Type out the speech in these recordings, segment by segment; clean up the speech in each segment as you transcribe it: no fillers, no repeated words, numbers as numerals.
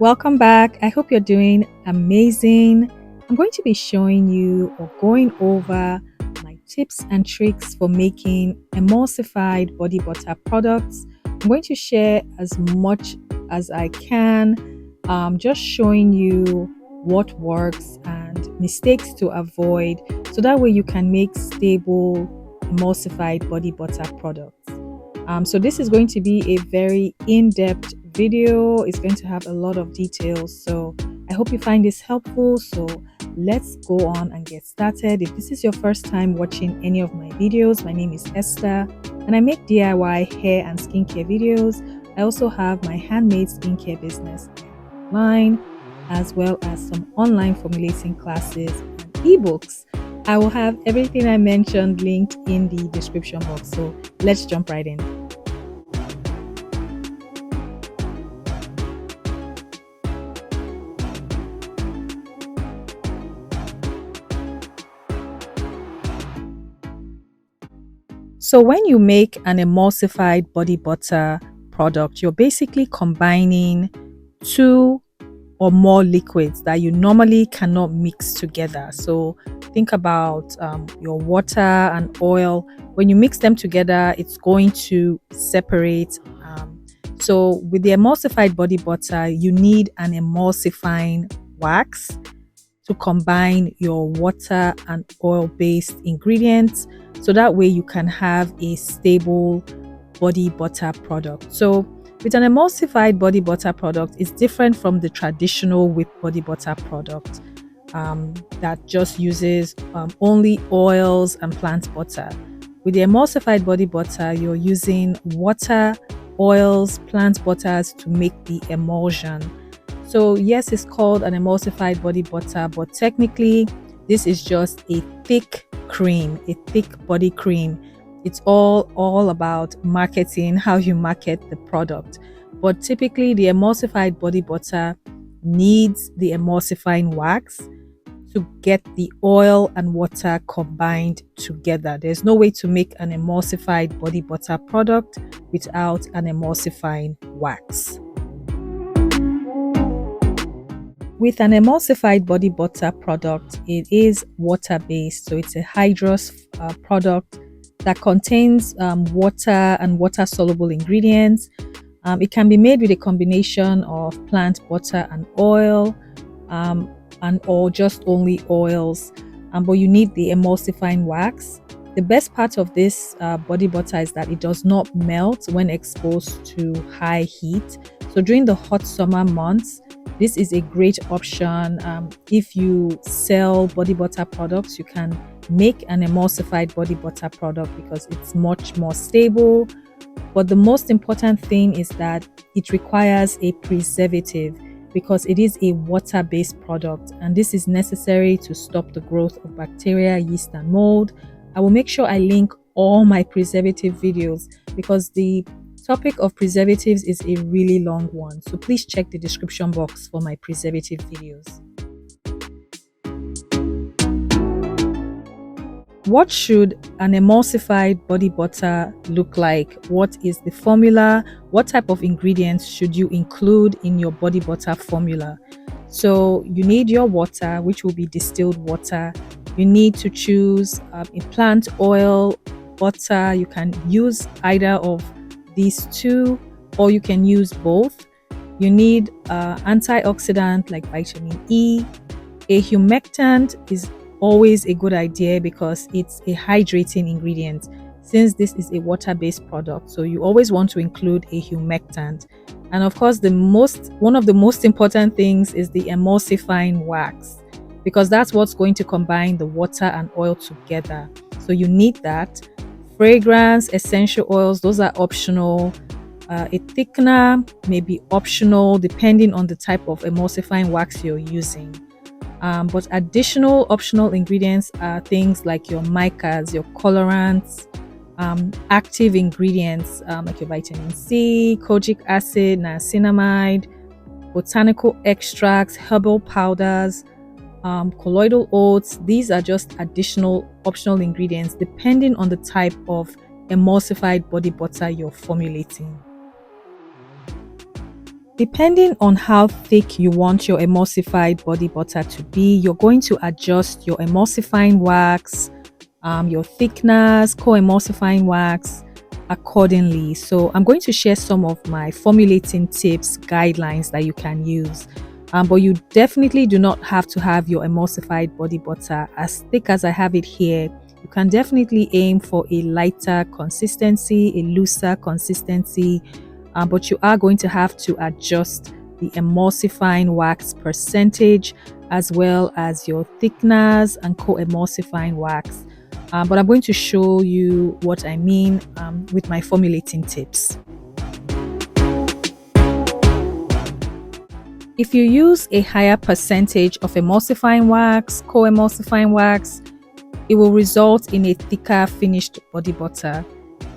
Welcome back. I hope you're doing amazing. I'm going to be showing you or going over my tips and tricks for making emulsified body butter products. I'm going to share as much as I can, just showing you what works and mistakes to avoid so that way you can make stable emulsified body butter products. So this is going to be a very in-depth video. It's going to have a lot of details. So I hope you find this helpful. So let's go on and get started. If this is your first time watching any of my videos, my name is Esther and I make DIY hair and skincare videos. I also have my handmade skincare business online, as well as some online formulating classes and ebooks. I will have everything I mentioned linked in the description box. So let's jump right in. So when you make an emulsified body butter product, you're basically combining two or more liquids that you normally cannot mix together. So think about your water and oil. When you mix them together, it's going to separate. So with the emulsified body butter, you need an emulsifying wax to combine your water and oil-based ingredients so that way you can have a stable body butter product. So with an emulsified body butter product, it's different from the traditional whip body butter product that just uses only oils and plant butter. With the emulsified body butter, you're using water, oils, plant butters to make the emulsion. So yes, it's called an emulsified body butter, but technically this is just a thick cream, a thick body cream. It's all about marketing, how you market the product. But typically the emulsified body butter needs the emulsifying wax to get the oil and water combined together. There's no way to make an emulsified body butter product without an emulsifying wax. With an emulsified body butter product, it is water-based, so it's a hydrous product that contains water and water-soluble ingredients. It can be made with a combination of plant butter and oil, or just only oils, but you need the emulsifying wax. The best part of this body butter is that it does not melt when exposed to high heat. So during the hot summer months, this is a great option. If you sell body butter products, you can make an emulsified body butter product because it's much more stable. But the most important thing is that it requires a preservative because it is a water-based product, and this is necessary to stop the growth of bacteria, yeast, and mold. I will make sure I link all my preservative videos because the topic of preservatives is a really long one, so please check the description box for my preservative videos. What should an emulsified body butter look like? What is the formula? What type of ingredients should you include in your body butter formula? So you need your water, which will be distilled water. You need to choose a plant oil, butter. You can use either of these two, or you can use both. You need antioxidant like vitamin E. A humectant is always a good idea because it's a hydrating ingredient, since this is a water-based product, so you always want to include a humectant. And of course, one of the most important things is the emulsifying wax, because that's what's going to combine the water and oil together. So you need that. Fragrance, essential oils, those are optional. A thickener may be optional depending on the type of emulsifying wax you're using. But additional optional ingredients are things like your micas, your colorants, active ingredients like your vitamin C, kojic acid, niacinamide, botanical extracts, herbal powders, colloidal oats. These are just additional optional ingredients depending on the type of emulsified body butter you're formulating. depending on how thick you want your emulsified body butter to be, you're going to adjust your emulsifying wax, your thickness, co-emulsifying wax accordingly. So I'm going to share some of my formulating tips, guidelines that you can use. But you definitely do not have to have your emulsified body butter as thick as I have it here. You can definitely aim for a lighter consistency, a looser consistency, but you are going to have to adjust the emulsifying wax percentage as well as your thickness and co-emulsifying wax. But I'm going to show you what I mean with my formulating tips. If you use a higher percentage of emulsifying wax, co-emulsifying wax, it will result in a thicker finished body butter.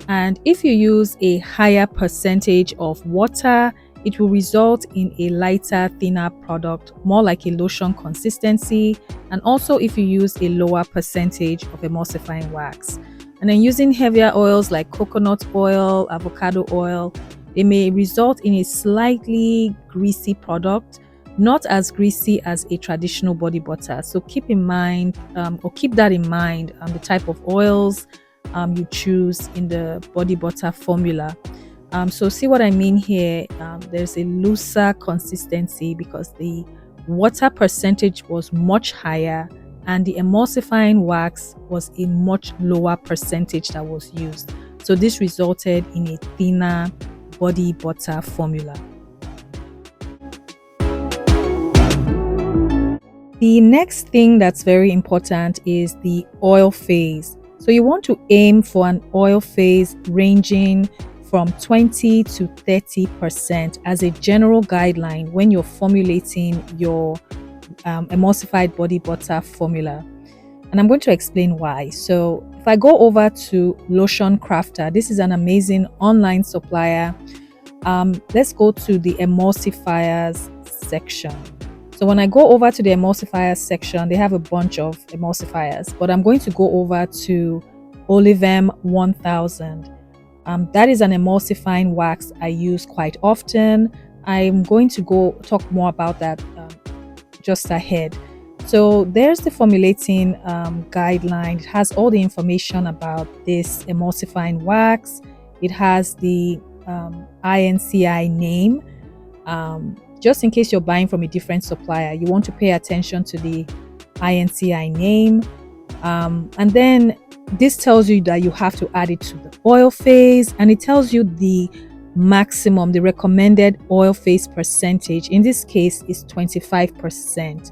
And if you use a higher percentage of water, it will result in a lighter, thinner product, more like a lotion consistency. And also if you use a lower percentage of emulsifying wax. And then using heavier oils like coconut oil, avocado oil, they may result in a slightly greasy product, not as greasy as a traditional body butter. So keep in mind, or keep that in mind, the type of oils you choose in the body butter formula. So see what I mean here. There's a looser consistency because the water percentage was much higher and the emulsifying wax was a much lower percentage that was used. So this resulted in a thinner body butter formula. The next thing that's very important is the oil phase. So you want to aim for an oil phase ranging from 20 to 30% as a general guideline when you're formulating your emulsified body butter formula. And I'm going to explain why. So if I go over to Lotion Crafter, this is an amazing online supplier. Let's go to the emulsifiers section. So when I go over to the emulsifiers section, they have a bunch of emulsifiers, but I'm going to go over to Olivem 1000. That is an emulsifying wax I use quite often. I'm going to go talk more about that just ahead. So there's the formulating guideline. It has all the information about this emulsifying wax. It has the INCI name. Just in case you're buying from a different supplier, you want to pay attention to the INCI name. And then this tells you that you have to add it to the oil phase, and it tells you the maximum, the recommended oil phase percentage. In this case is 25%.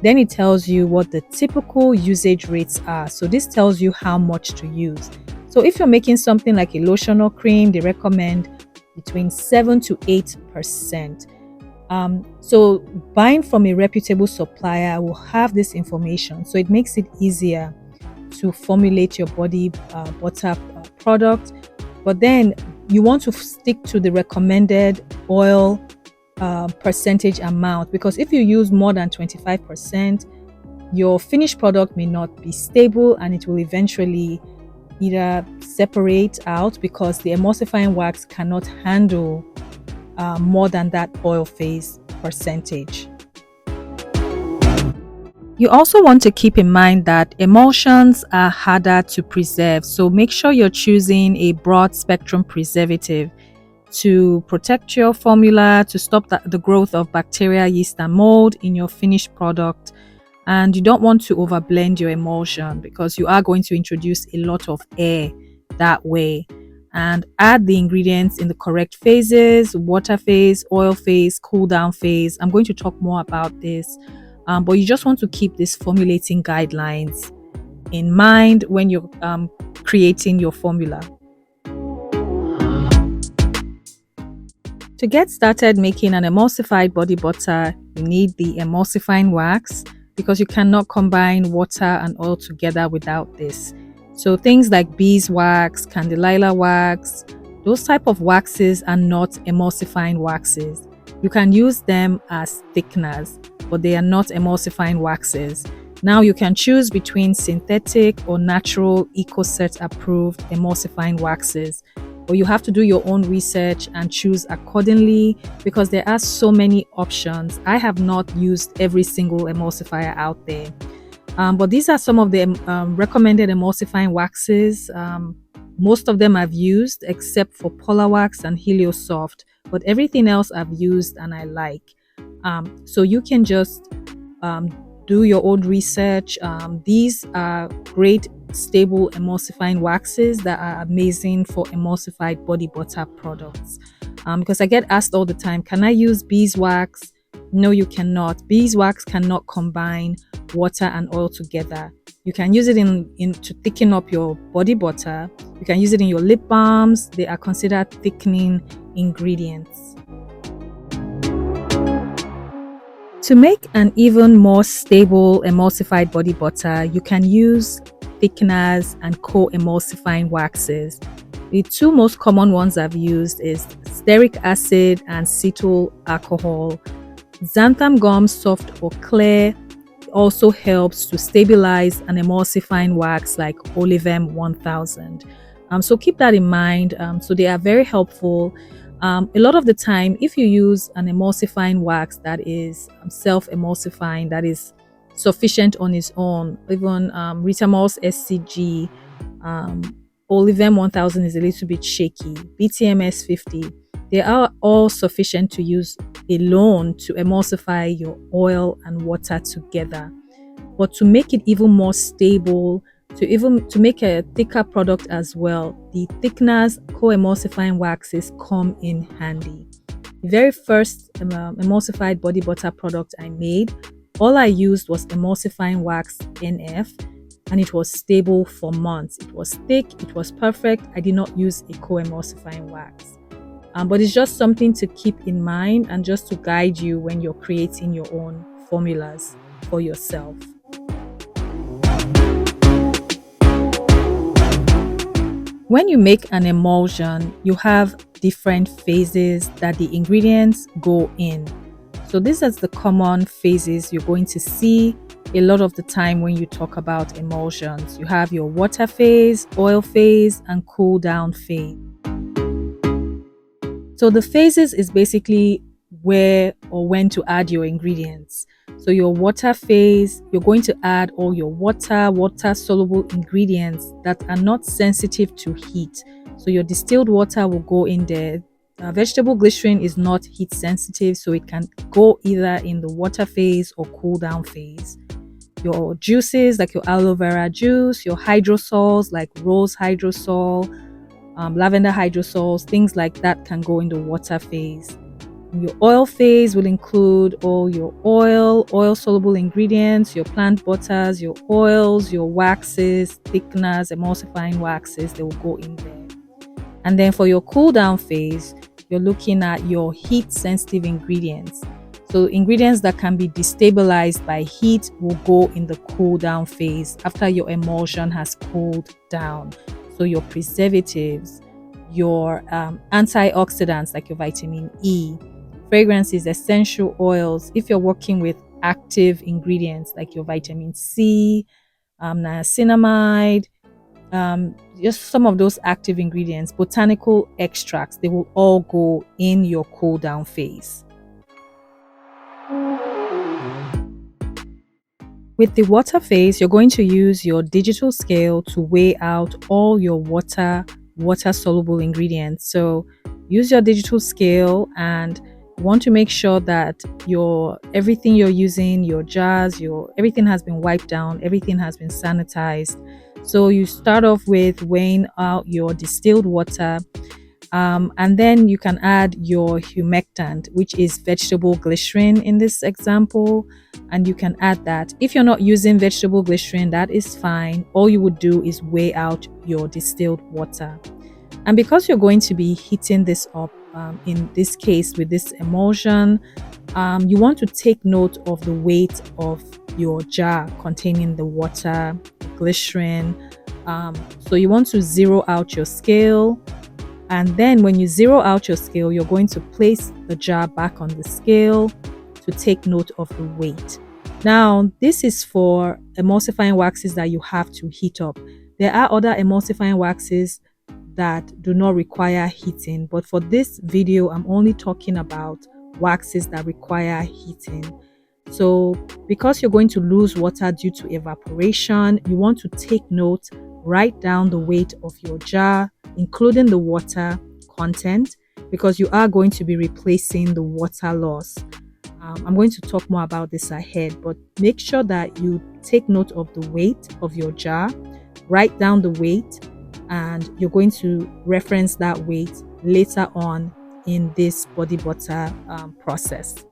Then it tells you what the typical usage rates are. So this tells you how much to use. So if you're making something like a lotion or cream, they recommend between 7 to 8%. So buying from a reputable supplier will have this information, so it makes it easier to formulate your body butter product. But then you want to stick to the recommended oil percentage amount, because if you use more than 25%, your finished product may not be stable and it will eventually either separate out because the emulsifying wax cannot handle more than that oil phase percentage. You also want to keep in mind that emulsions are harder to preserve, so make sure you're choosing a broad spectrum preservative to protect your formula, to stop the growth of bacteria, yeast and mold in your finished product. And you don't want to overblend your emulsion because you are going to introduce a lot of air that way. And add the ingredients in the correct phases: water phase, oil phase, cool down phase. I'm going to talk more about this, but you just want to keep these formulating guidelines in mind when you're creating your formula. To get started making an emulsified body butter, you need the emulsifying wax because you cannot combine water and oil together without this. So things like beeswax, candelilla wax, those type of waxes are not emulsifying waxes. You can use them as thickeners, but they are not emulsifying waxes. Now you can choose between synthetic or natural EcoCert approved emulsifying waxes. or you have to do your own research and choose accordingly because there are so many options. I have not used every single emulsifier out there. But these are some of the recommended emulsifying waxes. Most of them I've used except for Polar Wax and Heliosoft, but everything else I've used and I like. So you can just um, do your own research. These are great, stable emulsifying waxes that are amazing for emulsified body butter products. Because I get asked all the time, can I use beeswax? No, you cannot. Beeswax cannot combine water and oil together. You can use it in to thicken up your body butter. You can use it in your lip balms. They are considered thickening ingredients. To make an even more stable emulsified body butter, you can use thickeners and co-emulsifying waxes. The two most common ones I've used is stearic acid and cetyl alcohol. Xanthan gum soft or clear also helps to stabilize an emulsifying wax like Olivem 1000. So keep that in mind. So they are very helpful. A lot of the time, if you use an emulsifying wax that is self-emulsifying, that is sufficient on its own, even Ritamol's SCG, Olivem 1000 is a little bit shaky, BTMS 50, they are all sufficient to use alone to emulsify your oil and water together. But to make it even more stable, to make a thicker product as well, the thickeners co-emulsifying waxes come in handy. The very first emulsified body butter product I made, all I used was emulsifying wax NF, and it was stable for months. It was thick, it was perfect. I did not use a co-emulsifying wax. But it's just something to keep in mind and just to guide you when you're creating your own formulas for yourself. When you make an emulsion, you have different phases that the ingredients go in. So these are the common phases you're going to see a lot of the time when you talk about emulsions. You have your water phase, oil phase, and cool down phase. So the phases is basically where or when to add your ingredients. So your water phase, you're going to add all your water soluble ingredients that are not sensitive to heat. So your distilled water will go in there. Vegetable glycerin is not heat sensitive, so it can go either in the water phase or cool down phase. Your juices like your aloe vera juice, your hydrosols like rose hydrosol, lavender hydrosols, things like that can go in the water phase. Your oil phase will include all your oil soluble ingredients, your plant butters, your oils, your waxes, thickeners, emulsifying waxes, they will go in there. And then for your cool down phase, you're looking at your heat sensitive ingredients. So ingredients that can be destabilized by heat will go in the cool down phase after your emulsion has cooled down. So your preservatives, your antioxidants like your vitamin E, fragrances, essential oils, if you're working with active ingredients like your vitamin C, niacinamide, just some of those active ingredients, botanical extracts, they will all go in your cool down phase. With the water phase, you're going to use your digital scale to weigh out all your water soluble ingredients. So use your digital scale, and you want to make sure that everything you're using, your jars, everything has been wiped down, everything has been sanitized. So you start off with weighing out your distilled water, and then you can add your humectant, which is vegetable glycerin in this example, and you can add that. If you're not using vegetable glycerin, that is fine. All you would do is weigh out your distilled water. And because you're going to be heating this up, in this case with this emulsion, you want to take note of the weight of your jar containing the water, glycerin. So you want to zero out your scale. And then when you zero out your scale, you're going to place the jar back on the scale to take note of the weight. Now, this is for emulsifying waxes that you have to heat up. There are other emulsifying waxes that do not require heating. But for this video, I'm only talking about waxes that require heating. So because you're going to lose water due to evaporation, you want to take note, write down the weight of your jar, including the water content, because you are going to be replacing the water loss. I'm going to talk more about this ahead, but make sure that you take note of the weight of your jar, write down the weight, and you're going to reference that weight later on in this body butter process.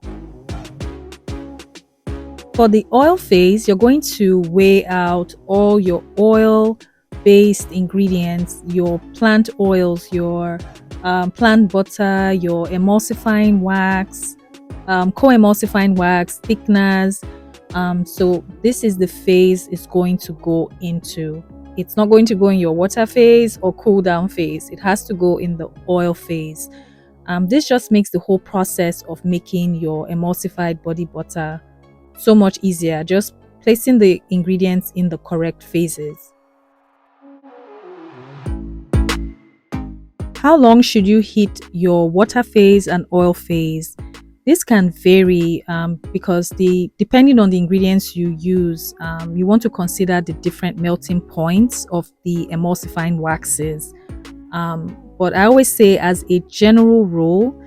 For the oil phase, you're going to weigh out all your oil-based ingredients, your plant oils, your plant butter, your emulsifying wax, co-emulsifying wax, thickeners. So this is the phase it's going to go into. It's not going to go in your water phase or cool down phase. It has to go in the oil phase. This just makes the whole process of making your emulsified body butter so much easier, just placing the ingredients in the correct phases. How long should you heat your water phase and oil phase? This can vary because depending on the ingredients you use, you want to consider the different melting points of the emulsifying waxes. But I always say, as a general rule,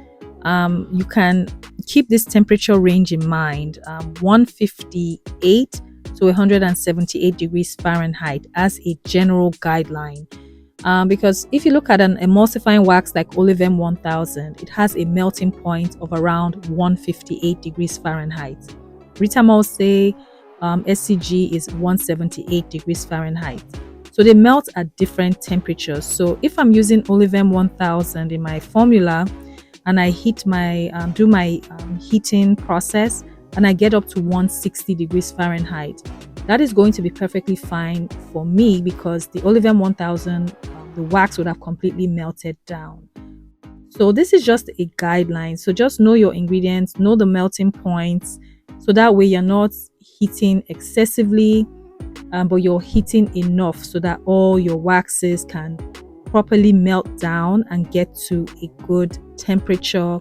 you can keep this temperature range in mind, 158 to 178 degrees Fahrenheit as a general guideline. Because if you look at an emulsifying wax like Olivem 1000, it has a melting point of around 158 degrees Fahrenheit. Ritamol say SCG is 178 degrees Fahrenheit. So they melt at different temperatures. So if I'm using Olivem 1000 in my formula, and I heat my do my heating process, and I get up to 160 degrees Fahrenheit, that is going to be perfectly fine for me, because the Olivem 1000, the wax would have completely melted down. So this is just a guideline. So just know your ingredients, know the melting points, so that way you're not heating excessively, but you're heating enough so that all your waxes can properly melt down and get to a good temperature,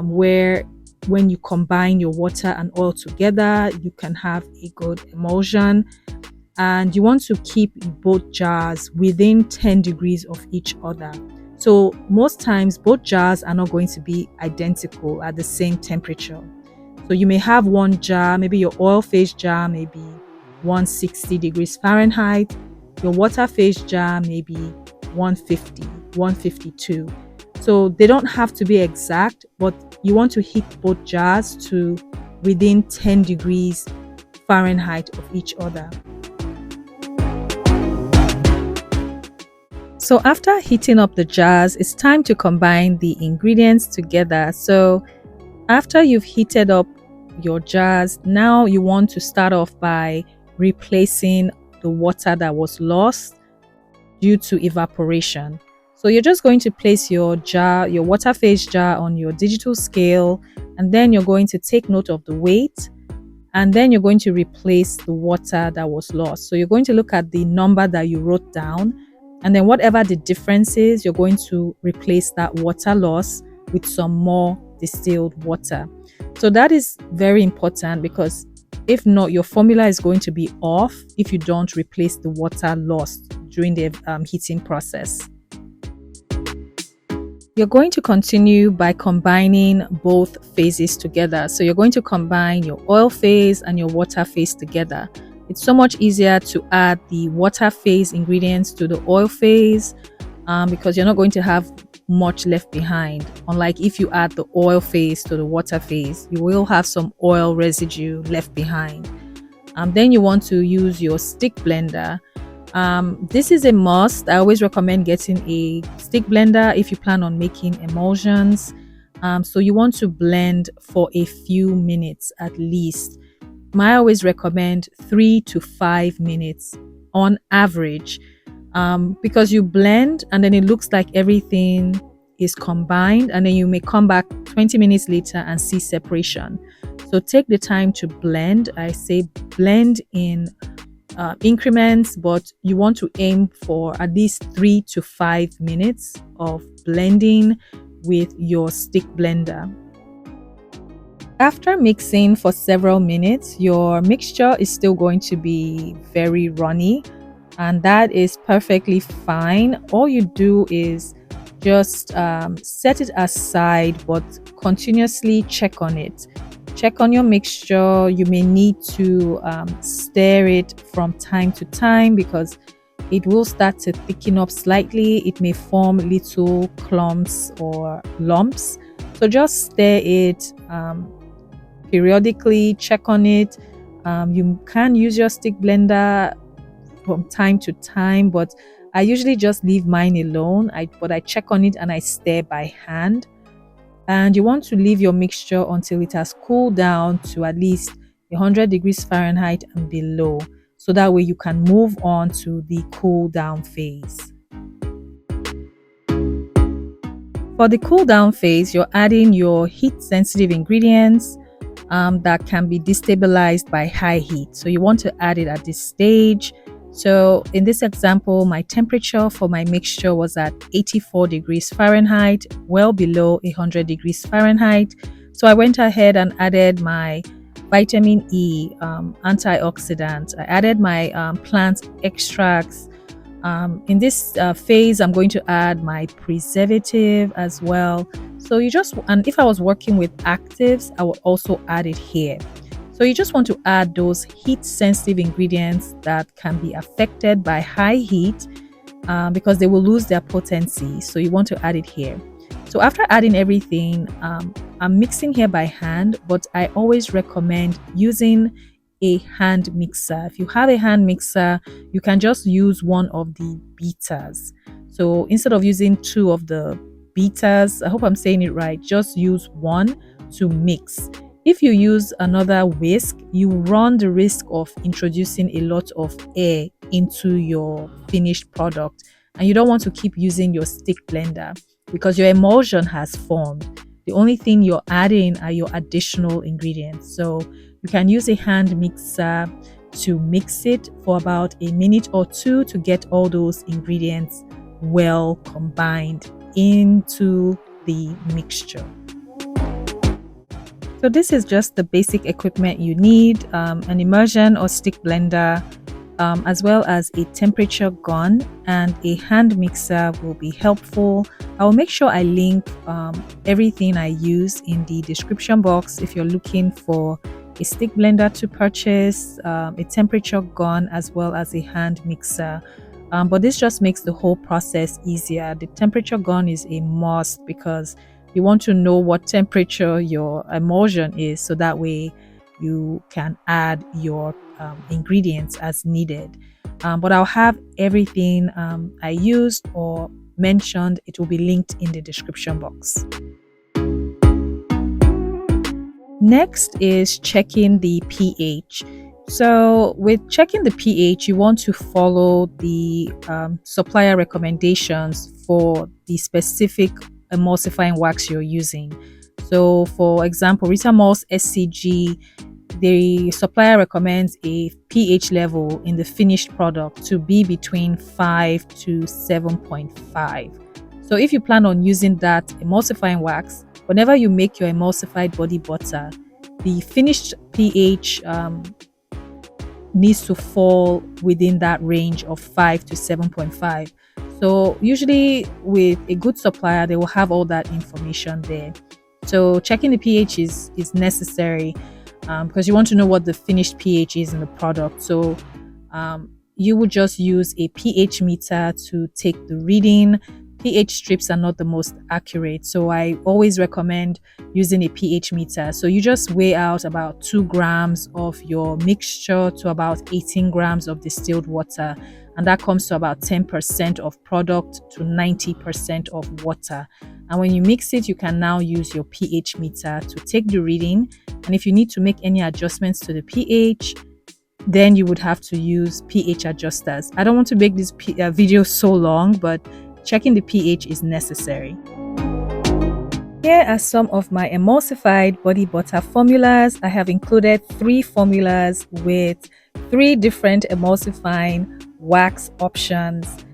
where when you combine your water and oil together, you can have a good emulsion. And you want to keep both jars within 10 degrees of each other. So most times both jars are not going to be identical at the same temperature. So you may have one jar, maybe your oil phase jar may be 160 degrees Fahrenheit, your water phase jar may be 150, 152. So they don't have to be exact, but you want to heat both jars to within 10 degrees Fahrenheit of each other. So after heating up the jars, it's time to combine the ingredients together. So after you've heated up your jars, now you want to start off by replacing the water that was lost due to evaporation. So you're just going to place your jar, your water phase jar, on your digital scale, and then you're going to take note of the weight, and then you're going to replace the water that was lost. So you're going to look at the number that you wrote down, and then whatever the difference is, you're going to replace that water loss with some more distilled water. So that is very important, because if not, your formula is going to be off if you don't replace the water lost during the heating process. You're going to continue by combining both phases together. So you're going to combine your oil phase and your water phase together. It's so much easier to add the water phase ingredients to the oil phase, because you're not going to have much left behind. Unlike if you add the oil phase to the water phase, you will have some oil residue left behind. Then you want to use your stick blender. This is a must. I always recommend getting a stick blender if you plan on making emulsions. So you want to blend for a few minutes at least. I always recommend 3 to 5 minutes on average, because you blend and then it looks like everything is combined, and then you may come back 20 minutes later and see separation. So take the time to blend. I say blend in increments, but you want to aim for at least 3 to 5 minutes of blending with your stick blender. After mixing for several minutes, your mixture is still going to be very runny, and that is perfectly fine. All you do is just set it aside, but continuously check on it. Check on your mixture. You may need to stir it from time to time because it will start to thicken up slightly. It may form little clumps or lumps. So just stir it periodically, check on it. You can use your stick blender from time to time, but I usually just leave mine alone. But I check on it and I stir by hand. And you want to leave your mixture until it has cooled down to at least 100 degrees Fahrenheit and below. So that way you can move on to the cool down phase. For the cool down phase, you're adding your heat sensitive ingredients that can be destabilized by high heat. So you want to add it at this stage. So in this example, my temperature for my mixture was at 84 degrees Fahrenheit, well below 100 degrees Fahrenheit. So I went ahead and added my vitamin E antioxidant. I added my plant extracts. In this phase, I'm going to add my preservative as well. So and if I was working with actives, I would also add it here. So you just want to add those heat sensitive ingredients that can be affected by high heat because they will lose their potency. So you want to add it here. So after adding everything, I'm mixing here by hand, but I always recommend using a hand mixer. If you have a hand mixer, you can just use one of the beaters. So instead of using two of the beaters, I hope I'm saying it right, just use one to mix. If you use another whisk, you run the risk of introducing a lot of air into your finished product, and you don't want to keep using your stick blender because your emulsion has formed. The only thing you're adding are your additional ingredients. So you can use a hand mixer to mix it for about a minute or two to get all those ingredients well combined into the mixture. So this is just the basic equipment you need, an immersion or stick blender, as well as a temperature gun, and a hand mixer will be helpful. I will make sure I link everything I use in the description box if you're looking for a stick blender to purchase, a temperature gun, as well as a hand mixer. But this just makes the whole process easier. The temperature gun is a must because you want to know what temperature your emulsion is, so that way you can add your ingredients as needed. But I'll have everything I used or mentioned. It will be linked in the description box. Next is checking the pH. So with checking the pH, you want to follow the supplier recommendations for the specific emulsifying wax you're using. So for example, Ritamal's SCG, the supplier recommends a pH level in the finished product to be between 5 to 7.5. So if you plan on using that emulsifying wax, whenever you make your emulsified body butter, the finished pH needs to fall within that range of 5 to 7.5. So usually with a good supplier, they will have all that information there. So checking the pH is necessary because you want to know what the finished pH is in the product. So you would just use a pH meter to take the reading. pH strips are not the most accurate, so I always recommend using a pH meter. So you just weigh out about 2 grams of your mixture to about 18 grams of distilled water, and that comes to about 10% of product to 90% of water. And when you mix it, you can now use your pH meter to take the reading, and if you need to make any adjustments to the pH, then you would have to use pH adjusters. I don't want to make this video so long, but checking the pH is necessary. Here are some of my emulsified body butter formulas. I have included 3 formulas with 3 different emulsifying wax options.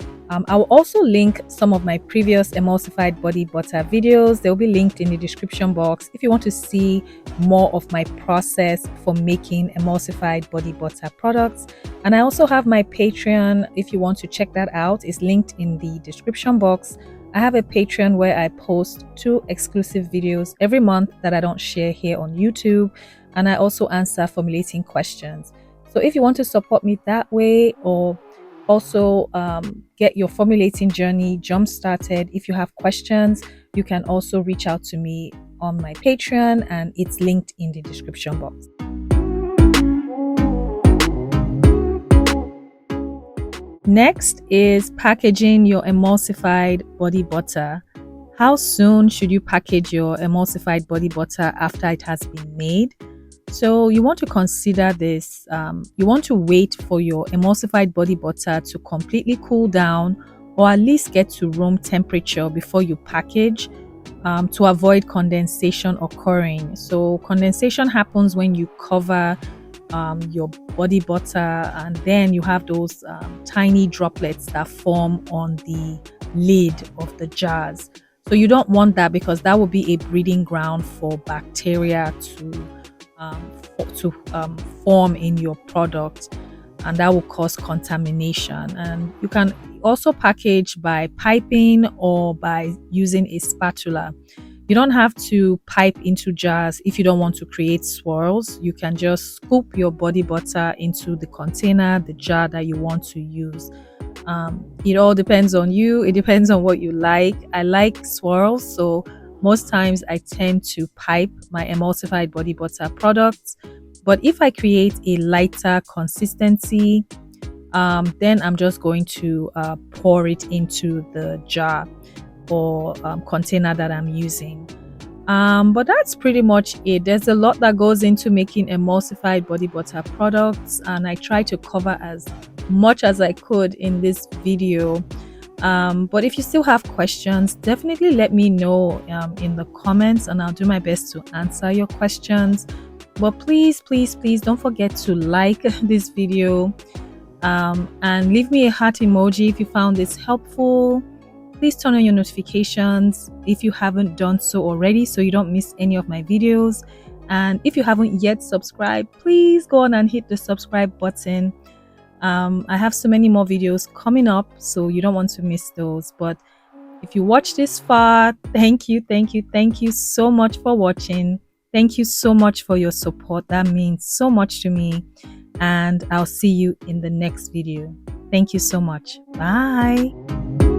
I will also link some of my previous emulsified body butter videos. They'll be linked in the description box if you want to see more of my process for making emulsified body butter products. And I also have my Patreon. If you want to check that out, it's linked in the description box. I have a Patreon where I post 2 exclusive videos every month that I don't share here on YouTube, and I also answer formulating questions. So if you want to support me that way, or also get your formulating journey jump started, if you have questions, you can also reach out to me on my Patreon, and it's linked in the description box. Next is packaging your emulsified body butter. How soon should you package your emulsified body butter after it has been made? So you want to consider this. You want to wait for your emulsified body butter to completely cool down, or at least get to room temperature before you package, to avoid condensation occurring. So condensation happens when you cover your body butter, and then you have those tiny droplets that form on the lid of the jars. So you don't want that, because that will be a breeding ground for bacteria to form in your product, and that will cause contamination. And you can also package by piping or by using a spatula. You don't have to pipe into jars if you don't want to create swirls. You can just scoop your body butter into the container, the jar that you want to use. It all depends on you. It depends on what you like. I like swirls, so most times I tend to pipe my emulsified body butter products. But if I create a lighter consistency, then I'm just going to pour it into the jar or container that I'm using. But that's pretty much it. There's a lot that goes into making emulsified body butter products, and I try to cover as much as I could in this video. But if you still have questions, definitely let me know in the comments, and I'll do my best to answer your questions. But please, please, please don't forget to like this video, and leave me a heart emoji if you found this helpful. Please turn on your notifications if you haven't done so already, so you don't miss any of my videos. And if you haven't yet subscribed, please go on and hit the subscribe button. I have so many more videos coming up, so you don't want to miss those. But if you watch this far, thank you, thank you, thank you so much for watching. Thank you so much for your support. That means so much to me. And I'll see you in the next video. Thank you so much. Bye.